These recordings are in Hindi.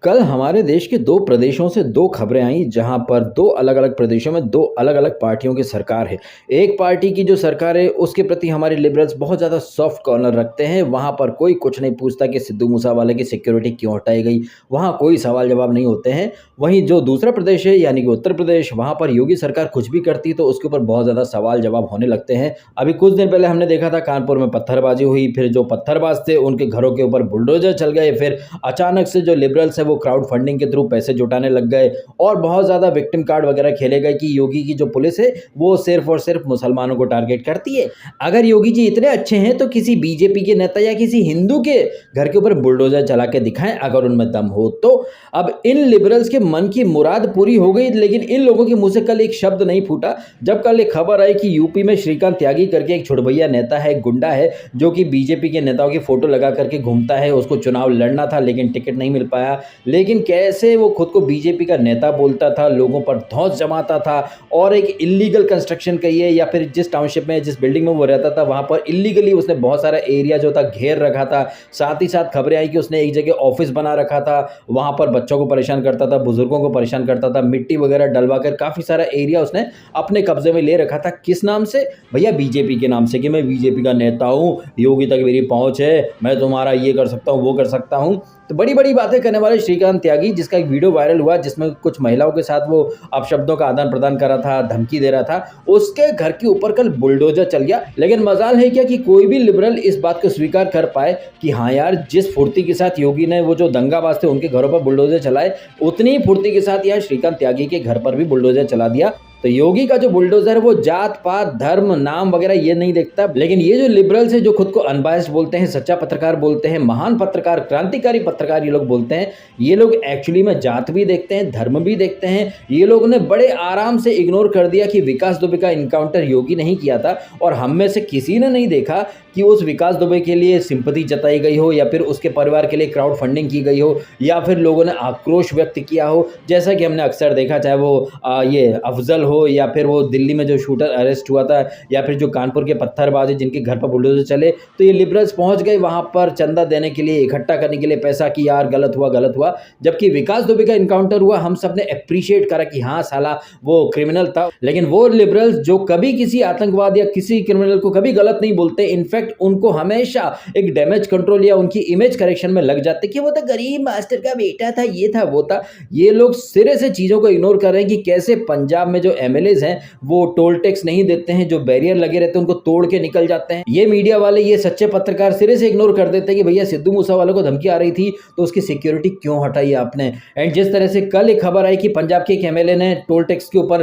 कल हमारे देश के 2 प्रदेशों से 2 खबरें आईं, जहाँ पर 2 अलग-अलग प्रदेशों में 2 अलग-अलग पार्टियों की सरकार है। एक पार्टी की जो सरकार है, उसके प्रति हमारे लिबरल्स बहुत ज़्यादा सॉफ्ट कॉर्नर रखते हैं। वहाँ पर कोई कुछ नहीं पूछता कि सिद्धू मूसेवाले की सिक्योरिटी क्यों हटाई गई, वहाँ कोई सवाल-जवाब नहीं होते हैं। वहीं जो दूसरा प्रदेश है, यानी कि उत्तर प्रदेश, वहाँ पर योगी सरकार कुछ भी करती तो उसके ऊपर बहुत ज़्यादा सवाल-जवाब होने लगते हैं। अभी कुछ दिन पहले हमने देखा था कानपुर में पत्थरबाजी हुई, फिर जो पत्थरबाज थे, उनके घरों के ऊपर बुलडोज़र चल गए, फिर अचानक से जो लिबरल्स है वो क्राउड फंडिंग के थ्रू पैसे जुटाने लग गए और बहुत ज़्यादा विक्टिम कार्ड वगैरह खेले गए कि योगी की जो पुलिस है वो सिर्फ और सिर्फ मुसलमानों को टारगेट करती है। अगर योगी जी इतने अच्छे हैं तो किसी बीजेपी के नेता या किसी हिंदू के घर के ऊपर बुलडोजर चला के दिखाएं, अगर उनमें दम हो तो। अब इन लिबरल्स के मन की मुराद पूरी हो गई, लेकिन इन लोगों के मुंह से कल एक शब्द नहीं फूटा जब कल एक खबर आई कि यूपी में श्रीकांत त्यागी करके एक छुड़भैया नेता है, एक गुंडा है, जो कि बीजेपी के नेताओं की फोटो लगा करके घूमता है। उसको चुनाव लड़ना था लेकिन टिकट नहीं मिल पाया, लेकिन कैसे वो खुद को बीजेपी का नेता बोलता था, लोगों पर धौंस जमाता था और एक इल्लीगल कंस्ट्रक्शन कहिए या फिर जिस टाउनशिप में जिस बिल्डिंग में वो रहता था वहां पर इल्लीगली उसने बहुत सारा एरिया जो था घेर रखा था। साथ ही साथ खबरें आई कि उसने एक जगह ऑफिस बना रखा था, वहां पर बच्चों को परेशान करता था, बुजुर्गों को परेशान करता था, मिट्टी वगैरह डलवा कर काफी सारा एरिया उसने अपने कब्जे में ले रखा था। किस नाम से भैया? बीजेपी के नाम से कि मैं बीजेपी का नेता हूं, योगी तक मेरी पहुंच है, मैं तुम्हारा ये कर सकता हूं, वो कर सकता हूं। तो बड़ी बड़ी बातें करने वाले श्रीकांत त्यागी, जिसका एक वीडियो वायरल हुआ जिसमें कुछ महिलाओं के साथ वो अपशब्दों का आदान प्रदान कर रहा था, धमकी दे रहा था, उसके घर के ऊपर कल बुलडोजर चल गया। लेकिन मजाल है क्या कि कोई भी लिबरल इस बात को स्वीकार कर पाए कि हाँ यार, जिस फुर्ती के साथ योगी ने वो जो दंगाबाज थे उनके घरों पर बुलडोजर चलाए, उतनी ही फुर्ती के साथ यार श्रीकांत त्यागी के घर पर भी बुलडोजर चला दिया। तो योगी का जो बुलडोजर है वो जात पात धर्म नाम वगैरह ये नहीं देखता, लेकिन ये जो लिबरल्स है जो खुद को अनबायस्ड बोलते हैं, सच्चा पत्रकार बोलते हैं, महान पत्रकार, क्रांतिकारी पत्रकार ये लोग बोलते हैं, ये लोग एक्चुअली में जात भी देखते हैं, धर्म भी देखते हैं। ये लोगों ने बड़े आराम से इग्नोर कर दिया कि विकास दुबे का इनकाउंटर योगी नहीं किया था, और हम में से किसी ने नहीं देखा कि उस विकास दुबे के लिए सिंपैथी जताई गई हो या फिर उसके परिवार के लिए क्राउड फंडिंग की गई हो या फिर लोगों ने आक्रोश व्यक्त किया हो, जैसा कि हमने अक्सर देखा, चाहे वो ये अफजल हो या फिर वो दिल्ली में जो शूटर अरेस्ट हुआ था या फिर जो कानपुर के पत्थरबाजी जिनके घर पर बुलडोजर चले। तो ये लिबरल्स पहुंच गए वहां पर चंदा देने के लिए, इकट्ठा करने के लिए पैसा कि यार गलत हुआ गलत हुआ। जबकि विकास दुबे का इनकाउंटर हुआ, हम सब ने अप्रिशिएट करा कि हाँ साला वो क्रिमिनल था, लेकिन वो लिबरल्स जो कभी किसी आतंकवाद या किसी क्रिमिनल को कभी गलत नहीं बोलते, इनफैक्ट उनको हमेशा एक डैमेज कंट्रोल या उनकी इमेज करेक्शन में लग जाते कि वो तो गरीब मास्टर का बेटा था, ये था वो था। ये लोग सिरे से चीजों को इग्नोर कर रहे हैं कि कैसे पंजाब में जो एमएलए हैं वो टोल टैक्स नहीं देते हैं, जो बैरियर लगे रहते हैं उनको तोड़ के निकल जाते हैं। ये मीडिया वाले, ये सच्चे पत्रकार सिरे से इग्नोर कर देते हैं कि भैया सिद्धू मूसेवाले को धमकी आ रही थी तो उसकी सिक्योरिटी क्यों हटाई आपने। एंड जिस तरह से कल एक खबर आई कि पंजाब के एक एमएलए ने टोल टैक्स के ऊपर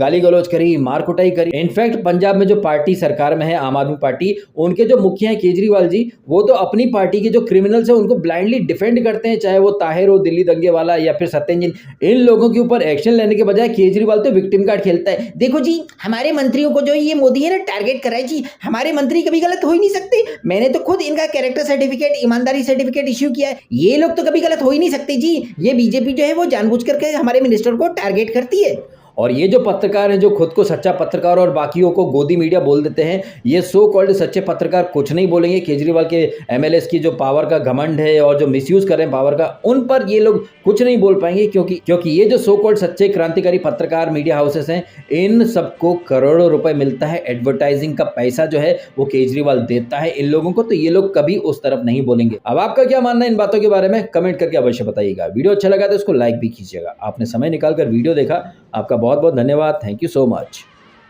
गाली गलौज करी, मार कुटाई करी। इनफैक्ट पंजाब में जो पार्टी सरकार में है, आम आदमी पार्टी, उनके जो मुखिया हैं केजरीवाल जी, वो तो अपनी पार्टी के जो क्रिमिनल्स हैं उनको ब्लाइंडली डिफेंड करते हैं, चाहे वो ताहिर हो दिल्ली दंगे वाला या फिर सत्येंद्र। इन लोगों के ऊपर एक्शन लेने के बजाय केजरीवाल तो विक्टिम कार्ड खेलता है। देखो जी, हमारे मंत्रियों को जो ये मोदी है ना टारगेट कर रहा है जी, हमारे मंत्री कभी गलत हो ही नहीं सकते, मैंने तो खुद इनका कैरेक्टर सर्टिफिकेट, ईमानदारी सर्टिफिकेट इश्यू किया है, ये लोग तो कभी गलत हो ही नहीं सकते जी, ये बीजेपी जो है वो जानबूझ करके हमारे मिनिस्टर को टारगेट करती है। और ये जो पत्रकार हैं जो खुद को सच्चा पत्रकार और बाकियों को गोदी मीडिया बोल देते हैं, ये सो कॉल्ड सच्चे पत्रकार कुछ नहीं बोलेंगे केजरीवाल के एमएलएस की जो पावर का घमंड है और जो मिसयूज कर रहे हैं पावर का, उन पर ये लोग कुछ नहीं बोल पाएंगे, क्योंकि ये जो सो कॉल्ड सच्चे क्रांतिकारी पत्रकार मीडिया हाउसेस हैं, इन सबको करोड़ों रुपए मिलता है, एडवर्टाइजिंग का पैसा जो है वो केजरीवाल देता है इन लोगों को, तो ये लोग कभी उस तरफ नहीं बोलेंगे। अब आपका क्या मानना है इन बातों के बारे में? कमेंट करके अवश्य बताइएगा। वीडियो अच्छा लगा तो इसको लाइक भी कीजिएगा। आपने समय निकालकर वीडियो देखा, आपका बहुत बहुत धन्यवाद। Thank you so much.